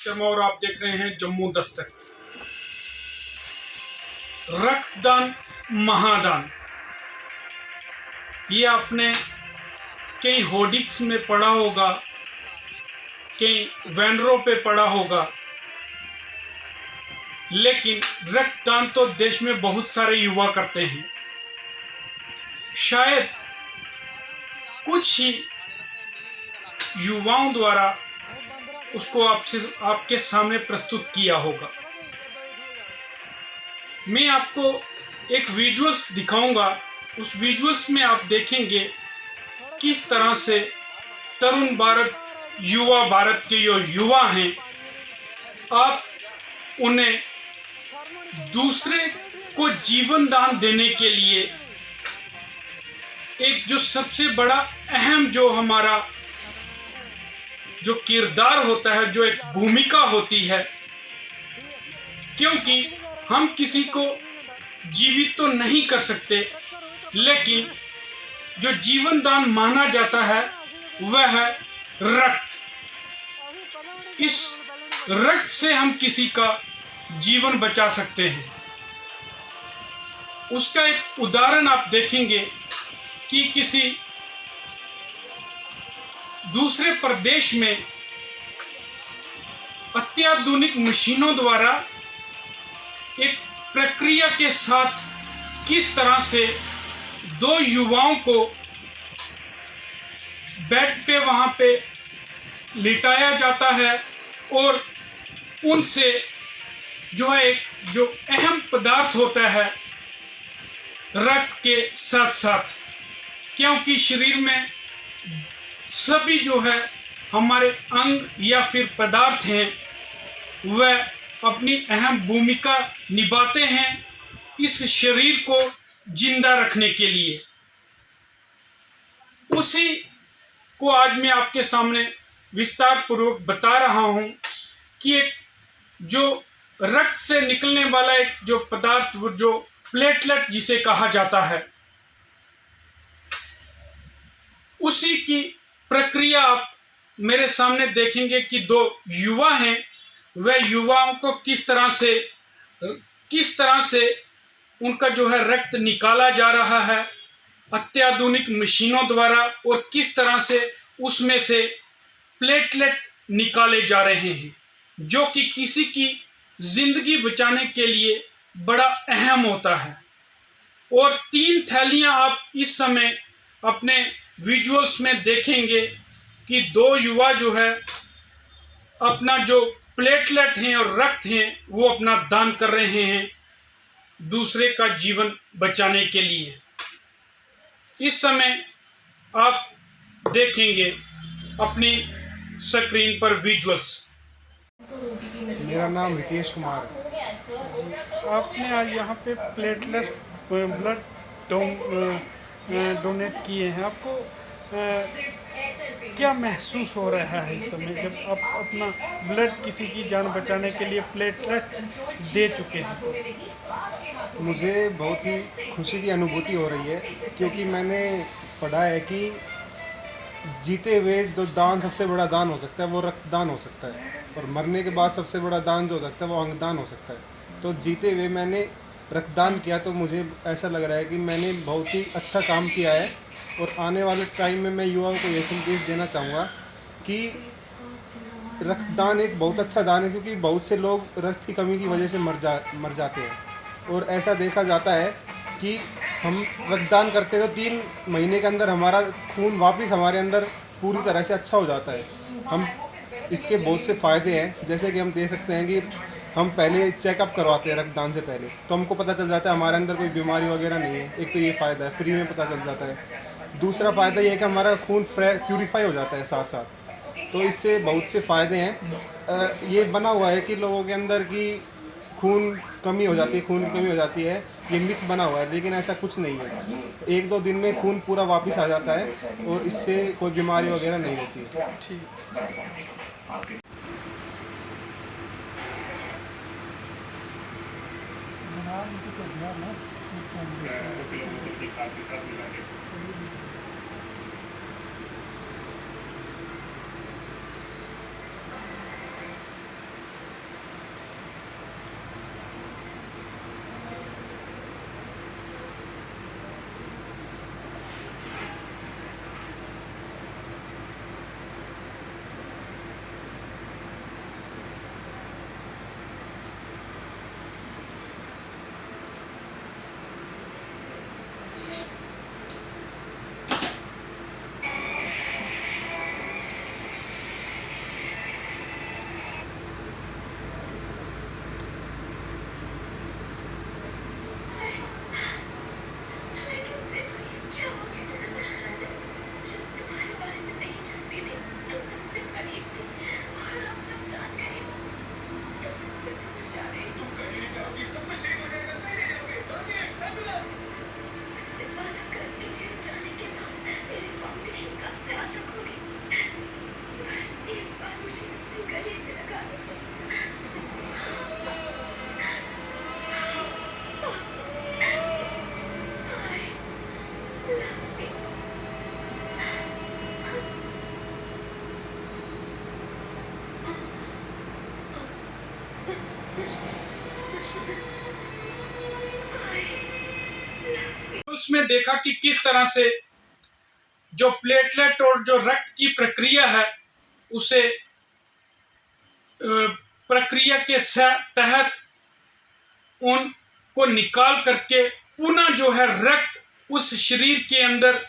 शर्मा और आप देख रहे हैं जम्मू दस्तक। रक्तदान महादान, ये आपने कई होर्डिंग्स में पढ़ा होगा, कई बैनरों पे पढ़ा होगा, लेकिन रक्तदान तो देश में बहुत सारे युवा करते हैं। शायद कुछ ही युवाओं द्वारा उसको आपके सामने प्रस्तुत किया होगा। मैं आपको एक विजुअल्स दिखाऊंगा। उस विजुअल्स में आप देखेंगे किस तरह से तरुण भारत, युवा भारत के जो युवा हैं, आप उन्हें दूसरे को जीवन दान देने के लिए एक जो सबसे बड़ा अहम जो हमारा जो किरदार होता है, जो एक भूमिका होती है, क्योंकि हम किसी को जीवित तो नहीं कर सकते, लेकिन जो जीवन दान माना जाता है वह है रक्त। इस रक्त से हम किसी का जीवन बचा सकते हैं। उसका एक उदाहरण आप देखेंगे कि किसी दूसरे प्रदेश में अत्याधुनिक मशीनों द्वारा एक प्रक्रिया के साथ किस तरह से दो युवाओं को बेड पे वहां पे लिटाया जाता है और उनसे जो है एक जो अहम पदार्थ होता है रक्त के साथ साथ, क्योंकि शरीर में सभी जो है हमारे अंग या फिर पदार्थ हैं वह अपनी अहम भूमिका निभाते हैं इस शरीर को जिंदा रखने के लिए। उसी को आज मैं आपके सामने विस्तार पूर्वक बता रहा हूं कि एक जो रक्त से निकलने वाला एक जो पदार्थ, जो प्लेटलेट जिसे कहा जाता है, उसी की प्रक्रिया आप मेरे सामने देखेंगे कि दो युवा हैं, वह युवाओं को किस तरह से उनका जो है रक्त निकाला जा रहा है अत्याधुनिक मशीनों द्वारा, और किस तरह से उसमें से प्लेटलेट निकाले जा रहे हैं, जो कि किसी की जिंदगी बचाने के लिए बड़ा अहम होता है। और 3 थैलियां आप इस समय अपने विजुअल्स में देखेंगे कि दो युवा जो है अपना जो प्लेटलेट हैं और रक्त हैं वो अपना दान कर रहे हैं दूसरे का जीवन बचाने के लिए। इस समय आप देखेंगे अपनी स्क्रीन पर विजुअल्स। मेरा नाम हितेश कुमार है। आपने आज यहाँ पे प्लेटलेट ब्लड डोनेट किए हैं, आपको क्या महसूस हो रहा है इस समय जब आप अपना ब्लड किसी की जान बचाने के लिए प्लेटलेट दे चुके हैं? तो मुझे बहुत ही खुशी की अनुभूति हो रही है, क्योंकि मैंने पढ़ा है कि जीते हुए जो दान सबसे बड़ा दान हो सकता है वो रक्तदान हो सकता है, और मरने के बाद सबसे बड़ा दान जो हो सकता है वो अंगदान हो सकता है। तो जीते हुए मैंने रक्तदान किया, तो मुझे ऐसा लग रहा है कि मैंने बहुत ही अच्छा काम किया है। और आने वाले टाइम में मैं युवाओं को ये संदेश देना चाहूँगा कि रक्तदान एक बहुत अच्छा दान है, क्योंकि बहुत से लोग रक्त की कमी की वजह से मर जाते हैं। और ऐसा देखा जाता है कि हम रक्तदान करते हैं तो 3 महीने के अंदर हमारा खून वापस हमारे अंदर पूरी तरह से अच्छा हो जाता है। हम इसके बहुत से फ़ायदे हैं, जैसे कि हम देख सकते हैं कि हम पहले चेकअप करवाते हैं रक्तदान से पहले, तो हमको पता चल जाता है हमारे अंदर कोई बीमारी वगैरह नहीं है। एक तो ये फ़ायदा है, फ्री में पता चल जाता है। दूसरा फ़ायदा ये है कि हमारा खून प्यूरीफाई हो जाता है साथ साथ, तो इससे बहुत से फ़ायदे हैं। ये बना हुआ है कि लोगों के अंदर की खून की कमी हो जाती है, ये मिथ बना हुआ है, लेकिन ऐसा कुछ नहीं है। 1-2 दिन में खून पूरा वापस आ जाता है और इससे कोई बीमारी वगैरह नहीं होती है। ठीक। उसमें देखा कि किस तरह से जो प्लेटलेट और जो रक्त की प्रक्रिया है उसे प्रक्रिया के तहत उनको निकाल करके पुनः जो है रक्त उस शरीर के अंदर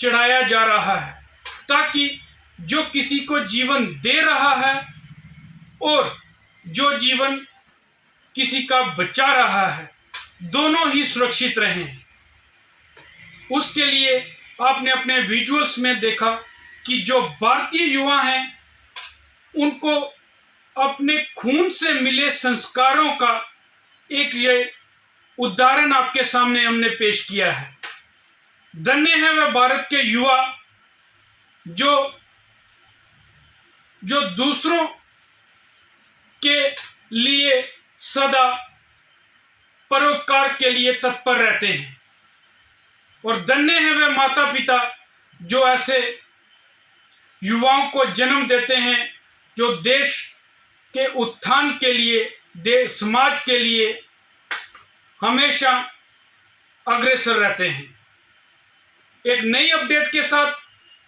चढ़ाया जा रहा है, ताकि जो किसी को जीवन दे रहा है और जो जीवन किसी का बचा रहा है, दोनों ही सुरक्षित रहें। उसके लिए आपने अपने विजुअल्स में देखा कि जो भारतीय युवा हैं उनको अपने खून से मिले संस्कारों का एक ये उदाहरण आपके सामने हमने पेश किया है। धन्य है वह भारत के युवा जो दूसरों के लिए सदा परोपकार के लिए तत्पर रहते हैं, और धन्य है वह माता पिता जो ऐसे युवाओं को जन्म देते हैं जो देश के उत्थान के लिए, समाज के लिए हमेशा अग्रसर रहते हैं। एक नई अपडेट के साथ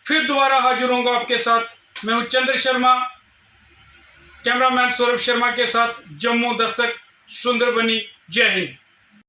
फिर दोबारा हाजिर होऊंगा आपके साथ। मैं हूं चंद्र शर्मा, कैमरामैन सौरभ शर्मा के साथ, जम्मू दस्तक, सुंदरबनी। जय हिंद।